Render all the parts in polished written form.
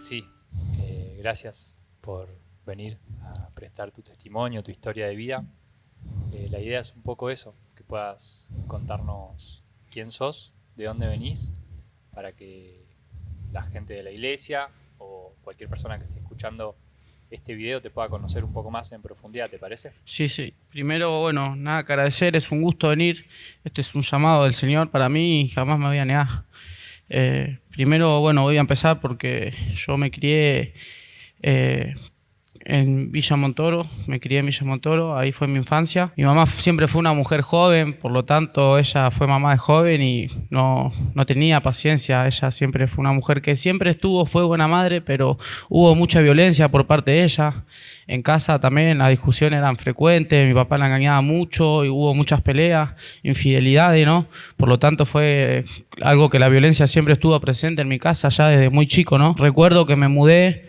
Sí, gracias por venir a prestar tu testimonio, tu historia de vida. La idea es un poco eso, que puedas contarnos quién sos, de dónde venís, para que la gente de la iglesia o cualquier persona que esté escuchando este video te pueda conocer un poco más en profundidad, ¿te parece? Sí, sí. Primero, bueno, nada que agradecer, es un gusto venir. Este es un llamado del Señor para mí y jamás me voy a negar. Primero, bueno, voy a empezar porque yo me crié en Villa Montoro, ahí fue mi infancia. Mi mamá siempre fue una mujer joven, por lo tanto ella fue mamá de joven y no tenía paciencia. Ella siempre fue una mujer que siempre fue buena madre, pero hubo mucha violencia por parte de ella. En casa también las discusiones eran frecuentes, mi papá la engañaba mucho y hubo muchas peleas, infidelidades, ¿no? Por lo tanto fue algo que la violencia siempre estuvo presente en mi casa ya desde muy chico, ¿no? Recuerdo que me mudé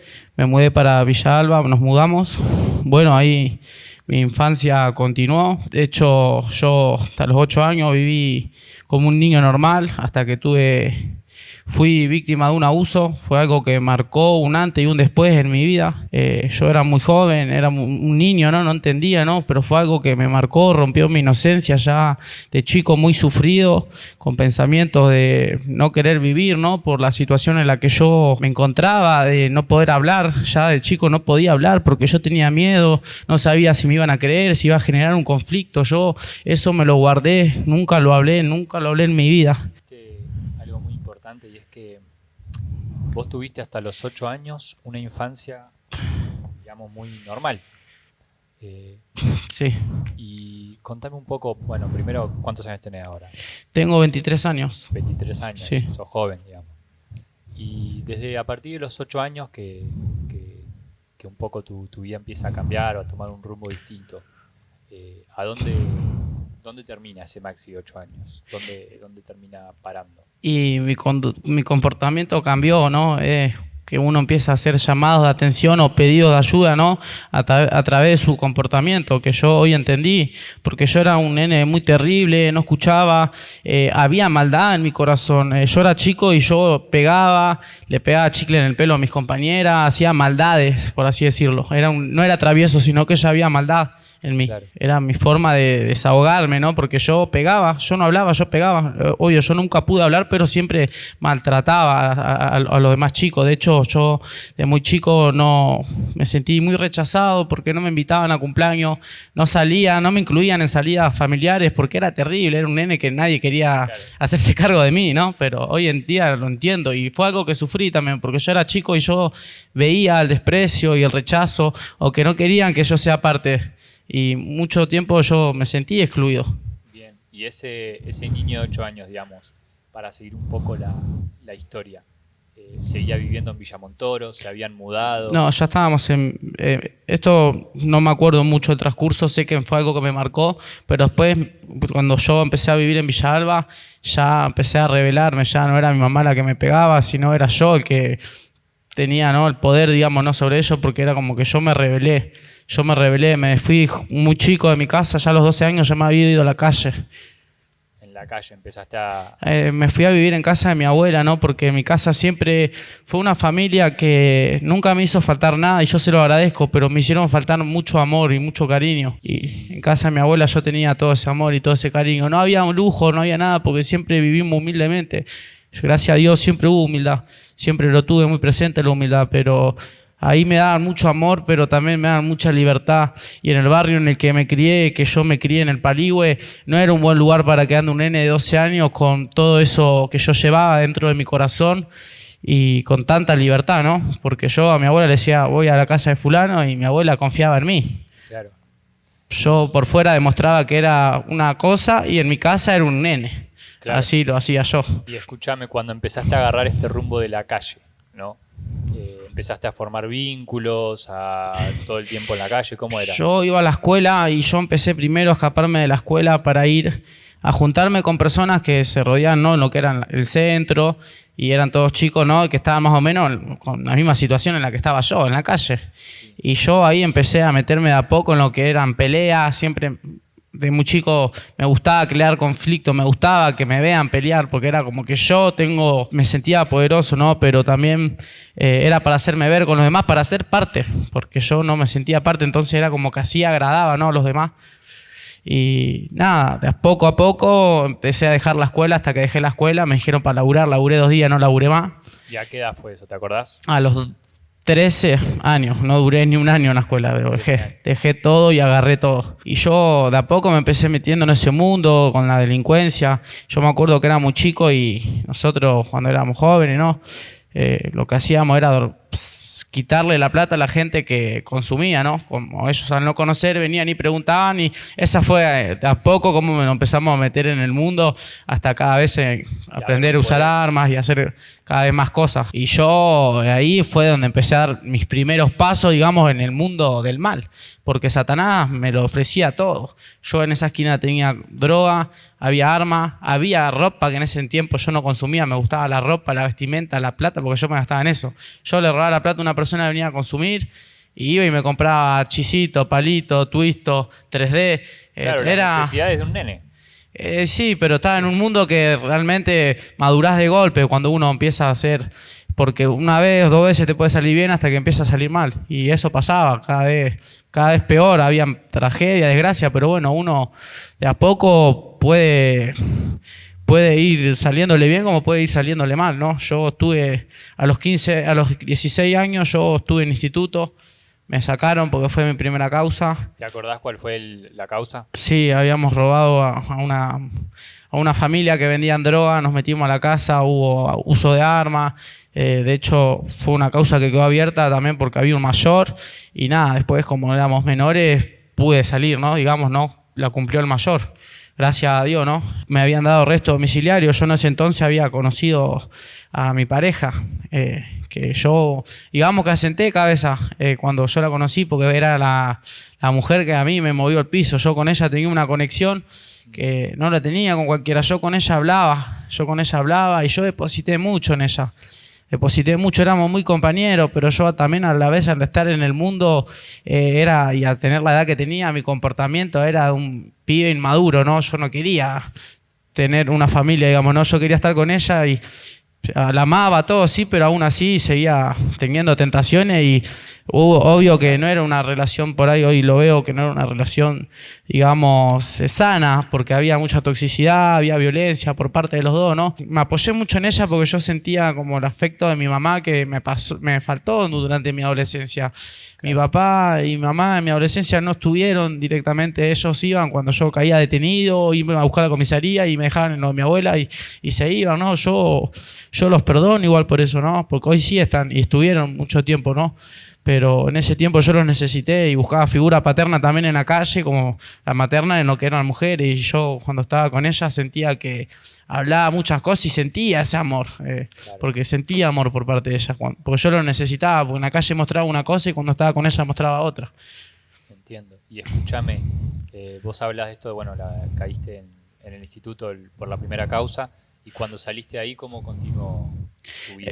para Villa Alba, nos mudamos. Bueno, ahí mi infancia continuó. De hecho, yo hasta los 8 años viví como un niño normal hasta que fui víctima de un abuso. Fue algo que marcó un antes y un después en mi vida. Yo era muy joven, era un niño, no entendía, ¿no? Pero fue algo que me marcó, rompió mi inocencia ya de chico, muy sufrido, con pensamientos de no querer vivir, ¿no? Por la situación en la que yo me encontraba, de no poder hablar. Ya de chico no podía hablar porque yo tenía miedo, no sabía si me iban a creer, si iba a generar un conflicto. Yo eso me lo guardé, nunca lo hablé en mi vida. Algo muy importante, y es que vos tuviste hasta los 8 años una infancia, digamos, muy normal. Sí. Y contame un poco, bueno, primero, ¿cuántos años tenés ahora? Tengo 23 años. 23 años, Sí. Sos joven, digamos. Y desde a partir de los 8 años que un poco tu vida empieza a cambiar o a tomar un rumbo distinto, ¿a dónde termina ese maxi de 8 años? ¿Dónde termina parando? Y mi comportamiento cambió, ¿no? Que uno empieza a hacer llamados de atención o pedidos de ayuda, ¿no? A través de su comportamiento, que yo hoy entendí, porque yo era un nene muy terrible, no escuchaba, había maldad en mi corazón. Yo era chico y yo le pegaba chicle en el pelo a mis compañeras, hacía maldades, por así decirlo. No era travieso, sino que ya había maldad en mí. Claro. Era mi forma de desahogarme, ¿no? Porque yo pegaba, yo no hablaba, yo pegaba. Obvio, yo nunca pude hablar, pero siempre maltrataba a los demás chicos. De hecho, yo de muy chico me sentí muy rechazado porque no me invitaban a cumpleaños, no salía, no me incluían en salidas familiares porque era terrible, era un nene que nadie quería hacerse cargo de mí, ¿no? Pero hoy en día lo entiendo y fue algo que sufrí también porque yo era chico y yo veía el desprecio y el rechazo o que no querían que yo sea parte. Y mucho tiempo yo me sentí excluido. Bien, y ese niño de 8 años, digamos, para seguir un poco la historia, ¿seguía viviendo en Villa Montoro? ¿Se habían mudado? No, ya estábamos esto no me acuerdo mucho del transcurso, sé que fue algo que me marcó, pero después, cuando yo empecé a vivir en Villa Alba, ya empecé a rebelarme, ya no era mi mamá la que me pegaba, sino era yo el que tenía, ¿no?, el poder, digamos, ¿no?, sobre ellos, porque era como que yo me rebelé, me fui muy chico de mi casa, ya a los 12 años ya me había ido a la calle. En la calle empezaste a... Me fui a vivir en casa de mi abuela, ¿no? Porque mi casa siempre fue una familia que nunca me hizo faltar nada y yo se lo agradezco, pero me hicieron faltar mucho amor y mucho cariño. Y en casa de mi abuela yo tenía todo ese amor y todo ese cariño. No había un lujo, no había nada, porque siempre vivimos humildemente. Gracias a Dios siempre hubo humildad, siempre lo tuve muy presente la humildad, pero ahí me daban mucho amor, pero también me daban mucha libertad. Y en el barrio en el que yo me crié en el Paligüe, no era un buen lugar para que ande un nene de 12 años con todo eso que yo llevaba dentro de mi corazón y con tanta libertad, ¿no? Porque yo a mi abuela le decía, voy a la casa de fulano, y mi abuela confiaba en mí. Claro. Yo por fuera demostraba que era una cosa y en mi casa era un nene. Claro. Así lo hacía yo. Y escúchame, cuando empezaste a agarrar este rumbo de la calle, ¿no? ¿Empezaste a formar vínculos, todo el tiempo en la calle? ¿Cómo era? Yo iba a la escuela y yo empecé primero a escaparme de la escuela para ir a juntarme con personas que se rodeaban, ¿no?, en lo que era el centro, y eran todos chicos, ¿no?, que estaban más o menos con la misma situación en la que estaba yo, en la calle. Sí. Y yo ahí empecé a meterme de a poco en lo que eran peleas, siempre de muy chico me gustaba crear conflicto, me gustaba que me vean pelear, porque era como que me sentía poderoso, ¿no? Pero también era para hacerme ver con los demás, para ser parte, porque yo no me sentía parte, entonces era como que así agradaba, ¿no? A los demás. Y nada, de poco a poco empecé a dejar la escuela. Hasta que dejé la escuela me dijeron para laburar, laburé 2 días, no laburé más. ¿Y a qué edad fue eso? ¿Te acordás? A los 13 años, no duré ni un año en la escuela, dejé todo y agarré todo. Y yo de a poco me empecé metiendo en ese mundo con la delincuencia. Yo me acuerdo que era muy chico y nosotros cuando éramos jóvenes, ¿no? Lo que hacíamos era quitarle la plata a la gente que consumía, ¿no? Como ellos al no conocer venían y preguntaban, y esa fue de a poco como nos empezamos a meter en el mundo, hasta cada vez aprender a usar armas y hacer cada vez más cosas. Y yo ahí fue donde empecé a dar mis primeros pasos, digamos, en el mundo del mal, porque Satanás me lo ofrecía todo. Yo en esa esquina tenía droga, había armas, había ropa que en ese tiempo yo no consumía, me gustaba la ropa, la vestimenta, la plata, porque yo me gastaba en eso. Yo le robaba la plata a una persona que venía a consumir y iba y me compraba chisito, palito, twisto, 3D. Claro, las necesidades de un nene. Sí, pero estaba en un mundo que realmente madurás de golpe cuando uno empieza a hacer, porque una vez, 2 veces te puede salir bien hasta que empieza a salir mal. Y eso pasaba cada vez peor, había tragedia, desgracia, pero bueno, uno de a poco puede ir saliéndole bien como puede ir saliéndole mal, ¿no? Yo estuve a los 16 años, yo estuve en instituto. Me sacaron porque fue mi primera causa. ¿Te acordás cuál fue la causa? Sí, habíamos robado a una familia que vendían droga, nos metimos a la casa, hubo uso de armas. De hecho, fue una causa que quedó abierta también porque había un mayor. Y nada, después como éramos menores, pude salir, ¿no? Digamos, ¿no? La cumplió el mayor. Gracias a Dios, ¿no? Me habían dado arresto domiciliario. Yo en ese entonces había conocido a mi pareja, que yo, digamos que asenté cabeza cuando yo la conocí, porque era la mujer que a mí me movió el piso. Yo con ella tenía una conexión que no la tenía con cualquiera. Yo con ella hablaba y yo deposité mucho en ella. Éramos muy compañeros, pero yo también a la vez al estar en el mundo y al tener la edad que tenía, mi comportamiento era de un pibe inmaduro, ¿no? Yo no quería tener una familia, digamos, ¿no? Yo quería estar con ella y la amaba, todo, sí, pero aún así seguía teniendo tentaciones y obvio que no era una relación, por ahí hoy lo veo que no era una relación, digamos, sana, porque había mucha toxicidad, había violencia por parte de los dos, ¿no? Me apoyé mucho en ella porque yo sentía como el afecto de mi mamá que me faltó durante mi adolescencia. Mi papá y mi mamá en mi adolescencia no estuvieron directamente, ellos iban cuando yo caía detenido, iban a buscar a la comisaría y me dejaban en lo de mi abuela y se iban, ¿no? Yo los perdono igual por eso, ¿no? Porque hoy sí están y estuvieron mucho tiempo, ¿no? Pero en ese tiempo yo los necesité y buscaba figura paterna también en la calle, como la materna en lo que eran mujeres. Y yo cuando estaba con ella sentía que hablaba muchas cosas y sentía ese amor, claro. Porque sentía amor por parte de ella, porque yo lo necesitaba, porque en la calle mostraba una cosa y cuando estaba con ella mostraba otra. Entiendo. Y escúchame, vos hablas de esto, bueno, caíste en el instituto por la primera causa, y cuando saliste ahí, ¿cómo continuó tu vida?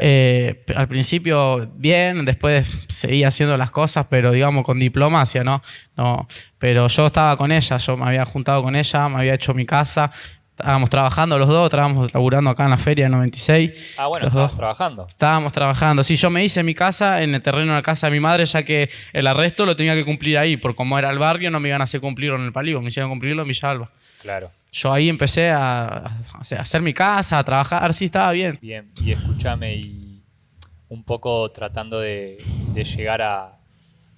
Al principio bien, después seguía haciendo las cosas, pero digamos con diplomacia, ¿no? Pero yo estaba con ella, yo me había juntado con ella, me había hecho mi casa. Estábamos trabajando los dos, estábamos laburando acá en la feria del 96. Ah, bueno, estabas trabajando. Estábamos trabajando. Sí, yo me hice mi casa en el terreno de la casa de mi madre, ya que el arresto lo tenía que cumplir ahí, porque como era el barrio no me iban a hacer cumplirlo en el Palío, me hicieron cumplirlo en Villalba. Claro. Yo ahí empecé a hacer mi casa, a trabajar, sí, estaba bien. Bien, y escúchame, y un poco tratando de llegar a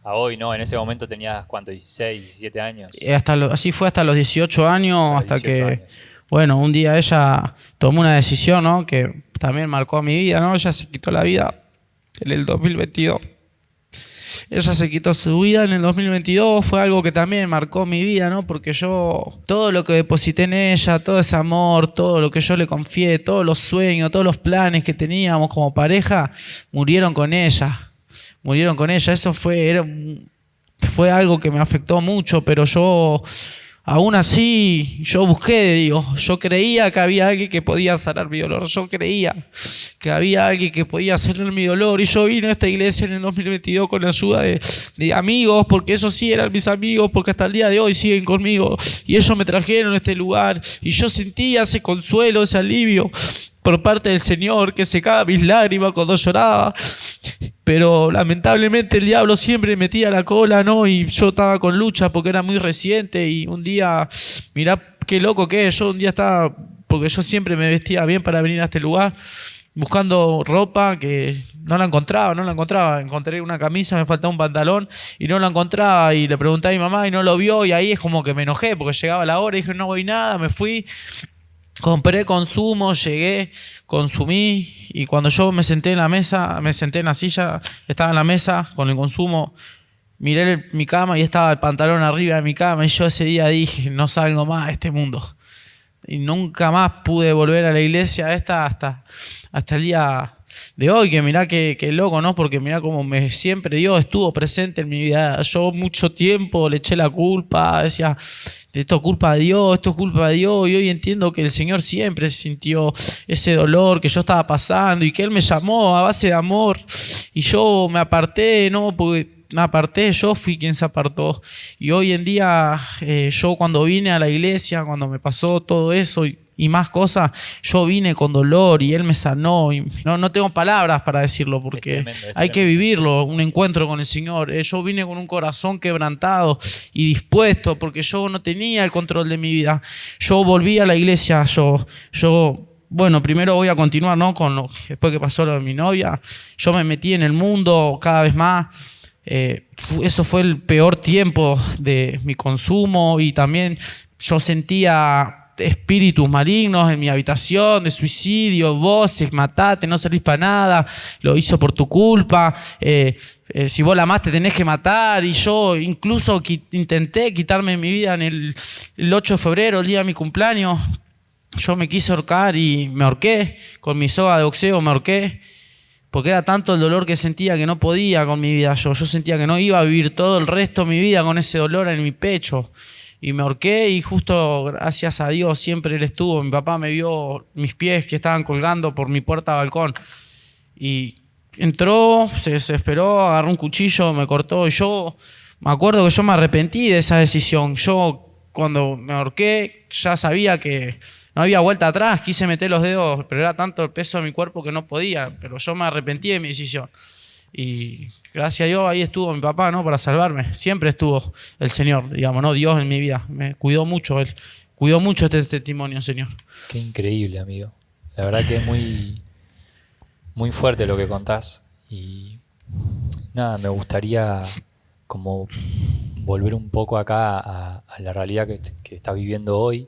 hoy, ¿no? En ese momento tenías, ¿cuánto? 16, 17 años. Así fue hasta los 18 años, hasta 18 que... Años. Bueno, un día ella tomó una decisión, ¿no? Que también marcó mi vida, ¿no? Ella se quitó la vida en el 2022. Ella se quitó su vida en el 2022, fue algo que también marcó mi vida, ¿no? Porque yo, todo lo que deposité en ella, todo ese amor, todo lo que yo le confié, todos los sueños, todos los planes que teníamos como pareja, murieron con ella. Eso fue algo que me afectó mucho, pero yo... aún así yo busqué de Dios. Yo creía que había alguien que podía sanar mi dolor. Yo creía que había alguien que podía sanar mi dolor. Y yo vine a esta iglesia en el 2022 con la ayuda de amigos, porque esos sí eran mis amigos, porque hasta el día de hoy siguen conmigo. Y ellos me trajeron a este lugar. Y yo sentía ese consuelo, ese alivio por parte del Señor, que secaba mis lágrimas cuando lloraba. Pero lamentablemente el diablo siempre metía la cola, ¿no? Y yo estaba con lucha porque era muy reciente. Y un día, mirá qué loco que es, yo un día estaba, porque yo siempre me vestía bien para venir a este lugar, buscando ropa que no la encontraba. Encontré una camisa, me faltaba un pantalón y no la encontraba. Y le pregunté a mi mamá y no lo vio. Y ahí es como que me enojé porque llegaba la hora y dije, no voy nada, me fui. Compré consumo, llegué, consumí y cuando yo me senté en la mesa, me senté en la silla, estaba en la mesa con el consumo, miré mi cama y estaba el pantalón arriba de mi cama y yo ese día dije, no salgo más de este mundo. Y nunca más pude volver a la iglesia esta hasta el día de hoy, que mirá que loco, ¿no? Porque mirá como siempre Dios estuvo presente en mi vida. Yo mucho tiempo le eché la culpa, decía, esto es culpa de Dios, esto es culpa de Dios, y hoy entiendo que el Señor siempre sintió ese dolor que yo estaba pasando y que Él me llamó a base de amor y yo me aparté, ¿no? Porque me aparté, yo fui quien se apartó. Y hoy en día yo cuando vine a la iglesia, cuando me pasó todo eso y más cosas, yo vine con dolor y Él me sanó. Y no tengo palabras para decirlo porque hay que vivirlo, un encuentro con el Señor. Yo vine con un corazón quebrantado y dispuesto porque yo no tenía el control de mi vida. Yo volví a la iglesia, bueno, primero voy a continuar, ¿no? Después que pasó lo de mi novia, yo me metí en el mundo cada vez más. Eso fue el peor tiempo de mi consumo y también yo sentía espíritus malignos en mi habitación, de suicidio, voces, matate, no servís para nada, lo hizo por tu culpa, si vos la amaste tenés que matar. Y yo incluso intenté quitarme mi vida en el 8 de febrero, el día de mi cumpleaños. Yo me quise ahorcar y me ahorqué, con mi soga de boxeo me ahorqué. Porque era tanto el dolor que sentía que no podía con mi vida. Yo sentía que no iba a vivir todo el resto de mi vida con ese dolor en mi pecho. Y me ahorqué y justo gracias a Dios siempre Él estuvo. Mi papá me vio mis pies que estaban colgando por mi puerta de balcón. Y entró, se desesperó, agarró un cuchillo, me cortó. Y yo me acuerdo que yo me arrepentí de esa decisión. Yo cuando me ahorqué ya sabía que no había vuelta atrás, quise meter los dedos, pero era tanto el peso de mi cuerpo que no podía. Pero yo me arrepentí de mi decisión. Y gracias a Dios ahí estuvo mi papá, ¿no? Para salvarme. Siempre estuvo el Señor, digamos, ¿no? Dios en mi vida. Me cuidó mucho Él. Cuidó mucho este testimonio, Señor. Qué increíble, amigo. La verdad que es muy, muy fuerte lo que contás. Y nada, me gustaría como volver un poco acá a la realidad que estás viviendo hoy.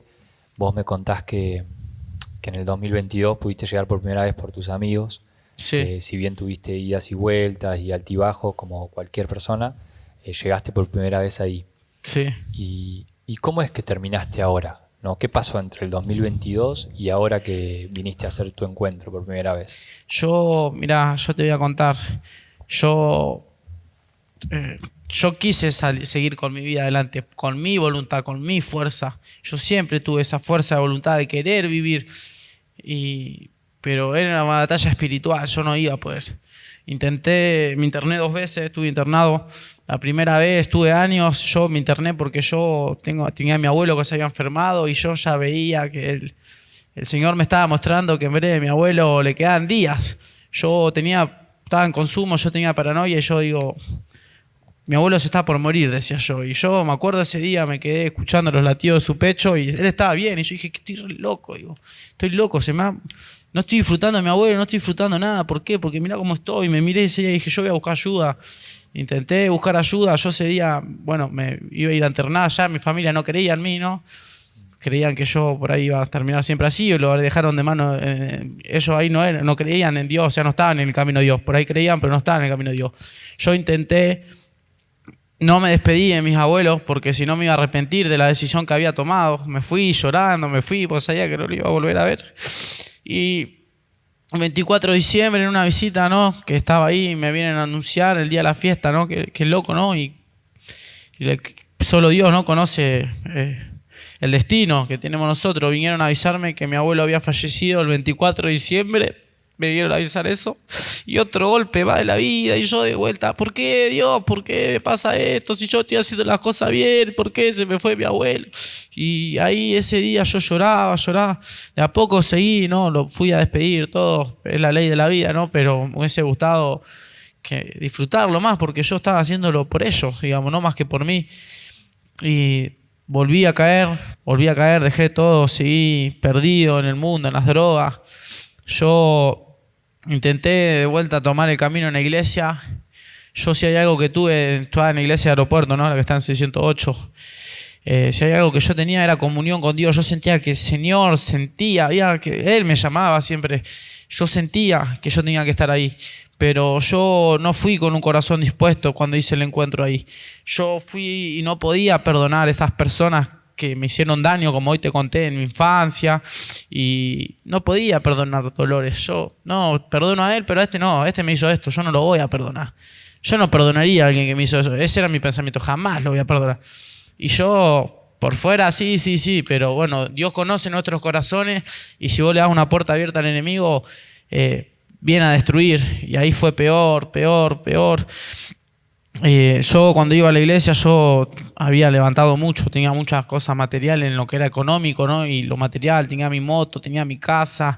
Vos me contás que en el 2022 pudiste llegar por primera vez por tus amigos. Sí. Si bien tuviste idas y vueltas y altibajos como cualquier persona, llegaste por primera vez ahí. Sí. ¿Y cómo es que terminaste ahora? ¿No? ¿Qué pasó entre el 2022 y ahora que viniste a hacer tu encuentro por primera vez? Mirá, yo te voy a contar. Yo quise seguir con mi vida adelante, con mi voluntad, con mi fuerza. Yo siempre tuve esa fuerza de voluntad de querer vivir, pero era una batalla espiritual, yo no iba a poder. Me interné 2 veces, estuve internado. La primera vez estuve años, yo me interné porque yo tenía a mi abuelo que se había enfermado y yo ya veía que el Señor me estaba mostrando que en breve a mi abuelo le quedaban días. Estaba en consumo, yo tenía paranoia y yo digo, mi abuelo se está por morir, decía yo. Y yo me acuerdo ese día, me quedé escuchando los latidos de su pecho y él estaba bien. Y yo dije, que estoy re loco, estoy loco, no estoy disfrutando de mi abuelo, no estoy disfrutando nada. ¿Por qué? Porque mirá cómo estoy. Me miré ese día y dije, yo voy a buscar ayuda. Intenté buscar ayuda. Yo ese día, bueno, me iba a ir a internar ya. Mi familia no creía en mí, ¿no? Creían que yo por ahí iba a terminar siempre así. O lo dejaron de mano. Ellos ahí no creían en Dios, o sea, no estaban en el camino de Dios. Por ahí creían, pero no estaban en el camino de Dios. Yo intenté. No me despedí de mis abuelos porque si no me iba a arrepentir de la decisión que había tomado. Me fui llorando, porque sabía que no lo iba a volver a ver. Y el 24 de diciembre en una visita, ¿no? Que estaba ahí, me vienen a anunciar el día de la fiesta, ¿no? Que loco, ¿no? Y solo Dios, ¿no? Conoce el destino que tenemos nosotros. Vinieron a avisarme que mi abuelo había fallecido el 24 de diciembre. Me vinieron a avisar eso. Y otro golpe va de la vida. Y yo de vuelta, ¿por qué, Dios? ¿Por qué me pasa esto? Si yo estoy haciendo las cosas bien, ¿por qué se me fue mi abuelo? Y ahí ese día yo lloraba. De a poco seguí, ¿no? Lo fui a despedir todo. Es la ley de la vida, ¿no? Pero me hubiese gustado que disfrutarlo más, porque yo estaba haciéndolo por ellos, digamos, no más que por mí. Y volví a caer, dejé todo, seguí perdido en el mundo, en las drogas. Yo intenté de vuelta tomar el camino en la iglesia. Yo, si hay algo que estaba en la iglesia de Aeropuerto, ¿no? La que está en 608. Si hay algo que yo tenía era comunión con Dios. Yo sentía que el Señor que Él me llamaba siempre. Yo sentía que yo tenía que estar ahí. Pero yo no fui con un corazón dispuesto cuando hice el encuentro ahí. Yo fui y no podía perdonar a esas personas que me hicieron daño, como hoy te conté, en mi infancia. Y no podía perdonar dolores. Yo, no, perdono a él, pero este me hizo esto. Yo no lo voy a perdonar. Yo no perdonaría a alguien que me hizo eso. Ese era mi pensamiento. Jamás lo voy a perdonar. Y yo, por fuera, sí. Pero bueno, Dios conoce nuestros corazones. Y si vos le das una puerta abierta al enemigo, viene a destruir. Y ahí fue peor. Yo cuando iba a la iglesia, yo había levantado mucho, tenía muchas cosas materiales en lo que era económico, ¿no? Y lo material, tenía mi moto, tenía mi casa,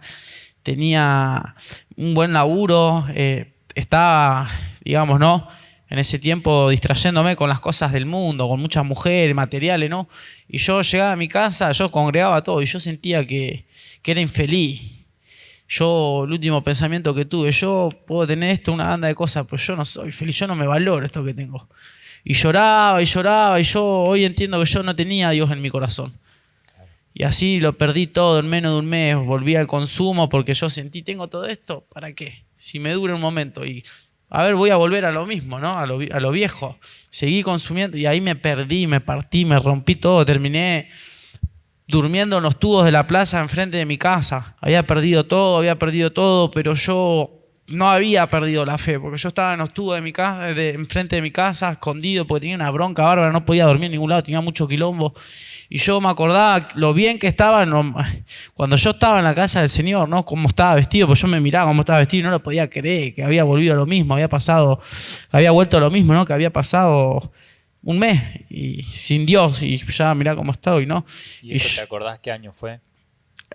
tenía un buen laburo, estaba, digamos, ¿no? En ese tiempo distrayéndome con las cosas del mundo, con muchas mujeres, materiales, ¿no? Y yo llegaba a mi casa, yo congregaba todo y yo sentía que era infeliz. Yo, el último pensamiento que tuve, yo puedo tener esto, una banda de cosas, pero yo no soy feliz, yo no me valoro esto que tengo. Y lloraba, y yo hoy entiendo que yo no tenía a Dios en mi corazón. Y así lo perdí todo en menos de un mes, volví al consumo porque yo sentí, tengo todo esto, ¿para qué? Si me dura un momento y, a ver, voy a volver a lo mismo, ¿no? A lo viejo. Seguí consumiendo y ahí me perdí, me partí, me rompí todo, terminé durmiendo en los tubos de la plaza enfrente de mi casa. Había perdido todo, pero yo no había perdido la fe, porque yo estaba en los tubos de mi casa, enfrente de mi casa, escondido, porque tenía una bronca bárbara, no podía dormir en ningún lado, tenía mucho quilombo. Y yo me acordaba lo bien que estaba cuando yo estaba en la casa del Señor, ¿no? Cómo estaba vestido, pues yo me miraba cómo estaba vestido y no lo podía creer, que había volvido a lo mismo, había vuelto a lo mismo, ¿no? Que había pasado un mes y sin Dios y ya mirá cómo está hoy, ¿no? ¿Y eso te acordás qué año fue?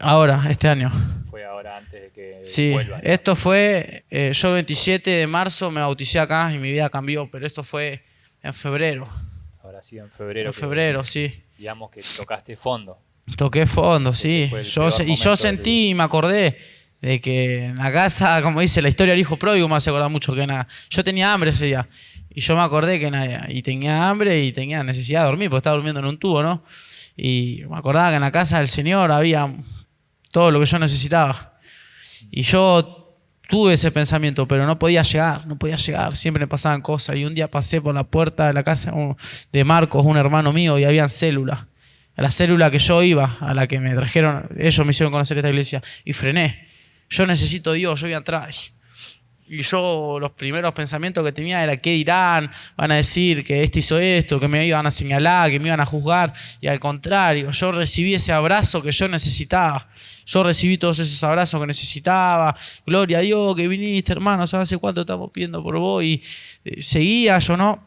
Ahora, este año. Fue ahora antes de que sí, vuelva, ¿no? Esto fue, yo el 27 de marzo me bauticé acá y mi vida cambió, pero esto fue en febrero. Habrá sido en febrero. En febrero, sí. Digamos que tocaste fondo. Toqué fondo, sí. Yo sentí y me acordé de que en la casa, como dice la historia del hijo pródigo, me hace acordar mucho que yo tenía hambre ese día. Y yo me acordé y tenía hambre y tenía necesidad de dormir, porque estaba durmiendo en un tubo, ¿no? Y me acordaba que en la casa del Señor había todo lo que yo necesitaba. Y yo tuve ese pensamiento, pero no podía llegar, siempre me pasaban cosas. Y un día pasé por la puerta de la casa de Marcos, un hermano mío, y habían células. A la célula que yo iba, a la que me trajeron, ellos me hicieron conocer esta iglesia, y frené. Yo necesito a Dios, yo voy a entrar. Y yo los primeros pensamientos que tenía era ¿qué dirán? Van a decir que este hizo esto, que me iban a señalar, que me iban a juzgar. Y al contrario, yo recibí ese abrazo que yo necesitaba. Yo recibí todos esos abrazos que necesitaba. Gloria a Dios que viniste, hermano, ¿sabes hace cuánto estamos pidiendo por vos? Y seguía yo, ¿no?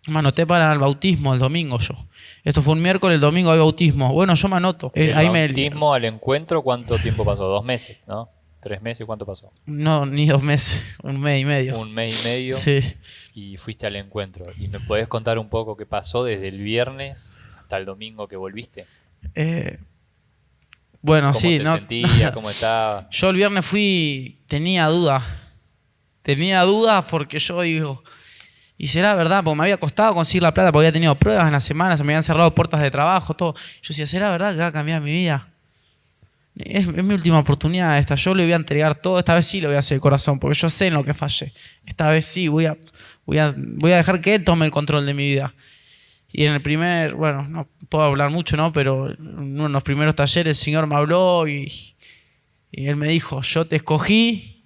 Me anoté para el bautismo el domingo yo. Esto fue un miércoles, el domingo hay bautismo. Bueno, yo me anoto. ¿El bautismo al encuentro cuánto tiempo pasó? 2 meses, ¿no? 3 meses, ¿cuánto pasó? No, ni 2 meses, 1 mes y medio. 1 mes y medio. Sí. Y fuiste al encuentro. ¿Y me podés contar un poco qué pasó desde el viernes hasta el domingo que volviste? Bueno, ¿Cómo sí. te sentías? ¿Cómo estaba? Yo el viernes tenía dudas. Tenía dudas porque yo digo, ¿y será verdad? Porque me había costado conseguir la plata, porque había tenido pruebas en la semana, se me habían cerrado puertas de trabajo, todo. Yo decía, ¿será verdad que va a cambiar mi vida? Es mi última oportunidad esta, yo le voy a entregar todo, esta vez sí lo voy a hacer de corazón, porque yo sé en lo que fallé. Esta vez sí, voy a dejar que él tome el control de mi vida. Y en el bueno, no puedo hablar mucho, ¿no? Pero en uno de los primeros talleres el Señor me habló y Él me dijo, yo te escogí,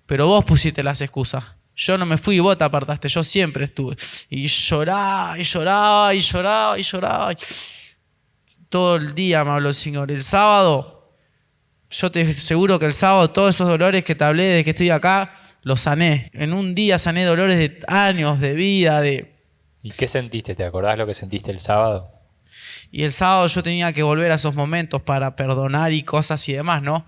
pero vos pusiste las excusas. Yo no me fui y vos te apartaste, yo siempre estuve. Y lloraba. todo el día me habló el Señor. El sábado, yo te aseguro que el sábado todos esos dolores que te hablé desde que estoy acá, los sané. En un día sané dolores de años, de vida, ¿Y qué sentiste? ¿Te acordás lo que sentiste el sábado? Y el sábado yo tenía que volver a esos momentos para perdonar y cosas y demás, ¿no?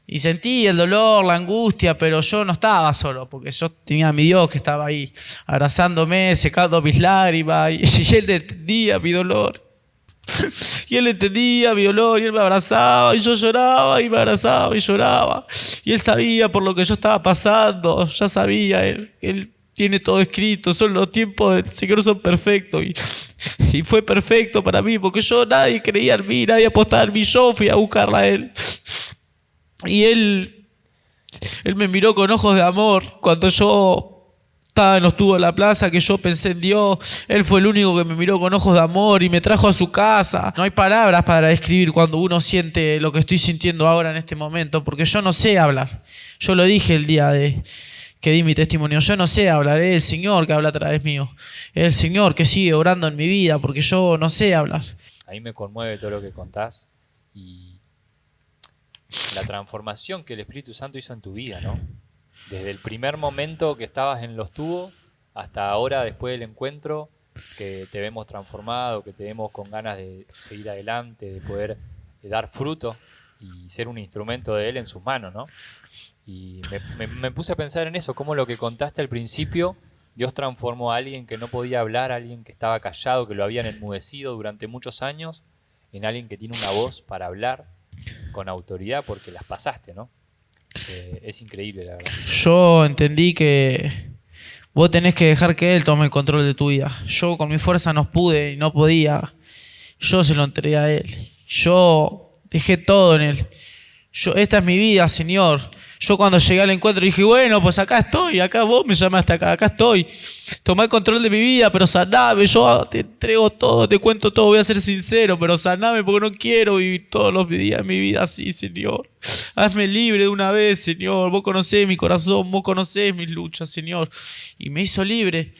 Y sentí el dolor, la angustia, pero yo no estaba solo, porque yo tenía a mi Dios que estaba ahí abrazándome, secando mis lágrimas, y Él entendía mi dolor. Y Él entendía mi dolor, y Él me abrazaba, y yo lloraba, y me abrazaba, y lloraba. Y Él sabía por lo que yo estaba pasando, ya sabía Él tiene todo escrito, son los tiempos del Señor son perfectos. Y fue perfecto para mí, porque nadie creía en mí, nadie apostaba en mí, yo fui a buscarla a Él. Y él me miró con ojos de amor cuando yo estaba en los tubos de la plaza, que yo pensé en Dios. Él fue el único que me miró con ojos de amor y me trajo a su casa. No hay palabras para describir cuando uno siente lo que estoy sintiendo ahora en este momento, porque yo no sé hablar. Yo lo dije el día que di mi testimonio. Yo no sé hablar, es el Señor que habla a través mío. Es el Señor que sigue obrando en mi vida, porque yo no sé hablar. A mí me conmueve todo lo que contás y la transformación que el Espíritu Santo hizo en tu vida, ¿no? Desde el primer momento que estabas en los tubos hasta ahora, después del encuentro, que te vemos transformado, que te vemos con ganas de seguir adelante, de poder dar fruto y ser un instrumento de Él en sus manos, ¿no? Y me puse a pensar en eso, cómo lo que contaste al principio, Dios transformó a alguien que no podía hablar, a alguien que estaba callado, que lo habían enmudecido durante muchos años, en alguien que tiene una voz para hablar con autoridad porque las pasaste, ¿no? Es increíble, la verdad. Yo entendí que vos tenés que dejar que Él tome el control de tu vida. Yo con mi fuerza no pude y no podía. Yo se lo entregué a Él. Yo dejé todo en Él. Esta es mi vida, Señor. Yo cuando llegué al encuentro dije, bueno, pues acá estoy, acá vos me llamaste acá estoy. Tomá el control de mi vida, pero saname, yo te entrego todo, te cuento todo, voy a ser sincero, pero saname porque no quiero vivir todos los días de mi vida así, Señor. Hazme libre de una vez, Señor. Vos conocés mi corazón, vos conocés mis luchas, Señor. Y me hizo libre.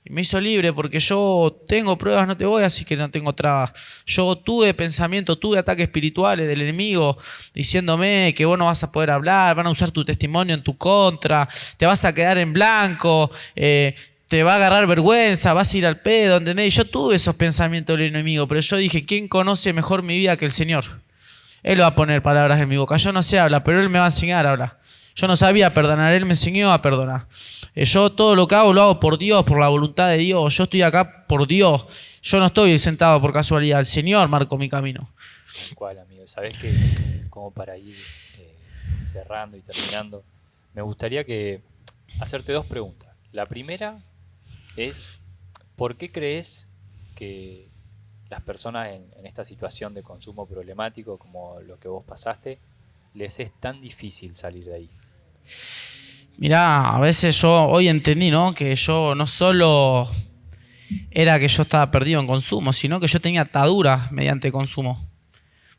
Y me hizo libre porque yo tengo pruebas, no te voy, así que no tengo trabas. Yo tuve pensamientos, tuve ataques espirituales del enemigo diciéndome que vos no vas a poder hablar, van a usar tu testimonio en tu contra, te vas a quedar en blanco, te va a agarrar vergüenza, vas a ir al pedo, ¿entendés? Y yo tuve esos pensamientos del enemigo, pero yo dije, ¿quién conoce mejor mi vida que el Señor? Él va a poner palabras en mi boca. Yo no sé hablar, pero Él me va a enseñar a hablar. Yo no sabía perdonar, Él me enseñó a perdonar. Yo todo lo que hago lo hago por Dios, por la voluntad de Dios. Yo estoy acá por Dios. Yo no estoy sentado por casualidad. El Señor marcó mi camino. ¿Cuál, amigo? Sabés que, como para ir cerrando y terminando, me gustaría hacerte dos preguntas. La primera es, ¿por qué crees que las personas en esta situación de consumo problemático, como lo que vos pasaste, les es tan difícil salir de ahí? Mirá, a veces yo hoy entendí, ¿no? Que yo no solo era que yo estaba perdido en consumo, sino que yo tenía ataduras mediante consumo.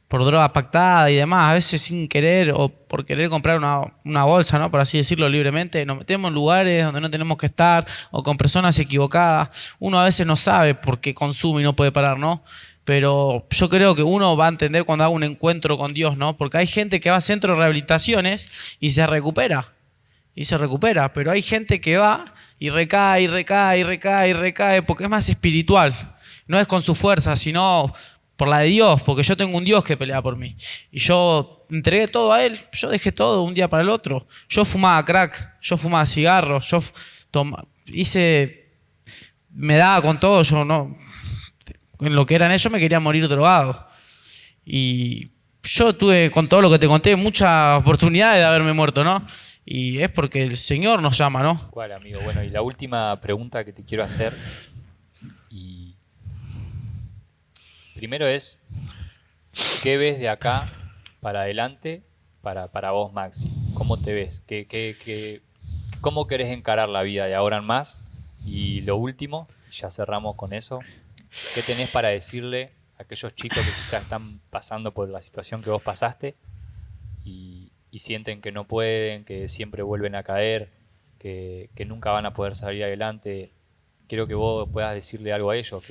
Por drogas pactadas y demás, a veces sin querer o por querer comprar una bolsa, ¿no? Por así decirlo libremente, nos metemos en lugares donde no tenemos que estar o con personas equivocadas. Uno a veces no sabe por qué consume y no puede parar, ¿no? Pero yo creo que uno va a entender cuando haga un encuentro con Dios, ¿no? Porque hay gente que va a centros de rehabilitaciones y se recupera. Pero hay gente que va y recae, porque es más espiritual. No es con su fuerza, sino por la de Dios, porque yo tengo un Dios que pelea por mí. Y yo entregué todo a Él, yo dejé todo un día para el otro. Yo fumaba crack, yo fumaba cigarros, me daba con todo, yo no, en lo que eran ellos me quería morir drogado. Y yo tuve, con todo lo que te conté, muchas oportunidades de haberme muerto, ¿no? Y es porque el Señor nos llama, ¿no? ¿Cuál, amigo? Bueno, y la última pregunta que te quiero hacer, y primero es, ¿qué ves de acá para adelante para vos, Maxi? ¿Cómo te ves? ¿Cómo querés encarar la vida de ahora en más? Y lo último, ya cerramos con eso, ¿qué tenés para decirle a aquellos chicos que quizás están pasando por la situación que vos pasaste y sienten que no pueden, que siempre vuelven a caer, que nunca van a poder salir adelante? Quiero que vos puedas decirle algo a ellos.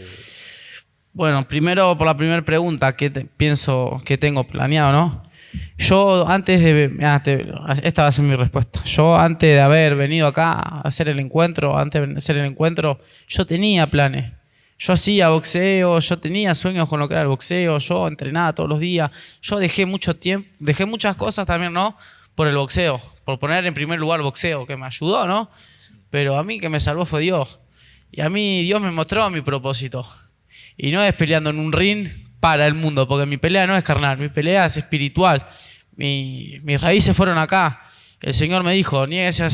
Bueno, primero por la primera pregunta, pienso que tengo planeado, ¿no? Yo antes de... esta va a ser mi respuesta. Yo antes de haber venido acá a hacer el encuentro, yo tenía planes. Yo hacía boxeo, yo tenía sueños con lo que era el boxeo, yo entrenaba todos los días. Yo dejé mucho tiempo, dejé muchas cosas también, ¿no? Por el boxeo, por poner en primer lugar el boxeo, que me ayudó, ¿no? Pero a mí que me salvó fue Dios. Y a mí Dios me mostró mi propósito. Y no es peleando en un ring para el mundo, porque mi pelea no es carnal, mi pelea es espiritual. Mis raíces fueron acá. El Señor me dijo, niéguese a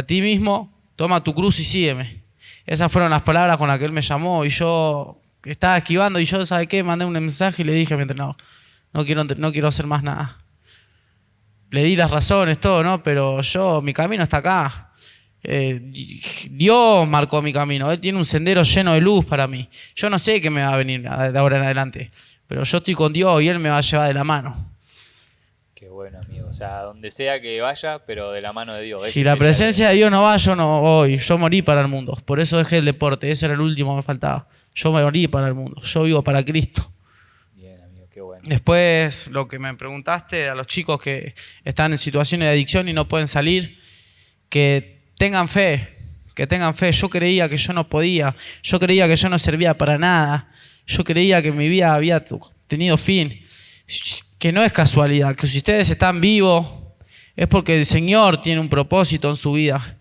ti mismo, toma tu cruz y sígueme. Esas fueron las palabras con las que Él me llamó y yo estaba esquivando y yo, ¿sabe qué? Mandé un mensaje y le dije a mi entrenador, no quiero hacer más nada. Le di las razones, todo, ¿no? Pero mi camino está acá. Dios marcó mi camino, Él tiene un sendero lleno de luz para mí. Yo no sé qué me va a venir de ahora en adelante, pero yo estoy con Dios y Él me va a llevar de la mano. Qué bueno, amigo. O sea, donde sea que vaya, pero de la mano de Dios. Si la presencia de Dios no va, yo no voy. Yo morí para el mundo. Por eso dejé el deporte. Ese era el último que me faltaba. Yo morí para el mundo. Yo vivo para Cristo. Bien, amigo. Qué bueno. Después, lo que me preguntaste a los chicos que están en situaciones de adicción y no pueden salir, que tengan fe. Que tengan fe. Yo creía que yo no podía. Yo creía que yo no servía para nada. Yo creía que mi vida había tenido fin. Que no es casualidad, que si ustedes están vivos es porque el Señor tiene un propósito en su vida.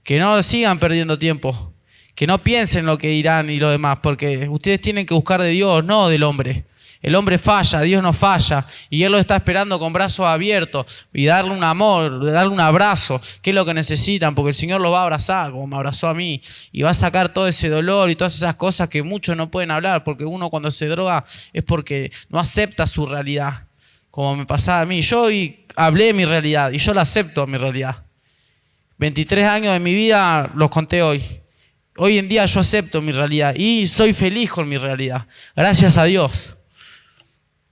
Que no sigan perdiendo tiempo, que no piensen lo que dirán y lo demás, porque ustedes tienen que buscar de Dios, no del hombre. El hombre falla, Dios no falla, y Él lo está esperando con brazos abiertos y darle un amor, darle un abrazo, que es lo que necesitan, porque el Señor los va a abrazar, como me abrazó a mí, y va a sacar todo ese dolor y todas esas cosas que muchos no pueden hablar, porque uno cuando se droga es porque no acepta su realidad, como me pasaba a mí. Yo hoy hablé de mi realidad, y yo la acepto mi realidad. 23 años de mi vida los conté hoy. Hoy en día yo acepto mi realidad, y soy feliz con mi realidad, gracias a Dios.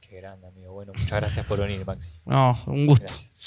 Qué grande, amigo. Bueno, muchas gracias por venir, Maxi. No, un gusto. Gracias.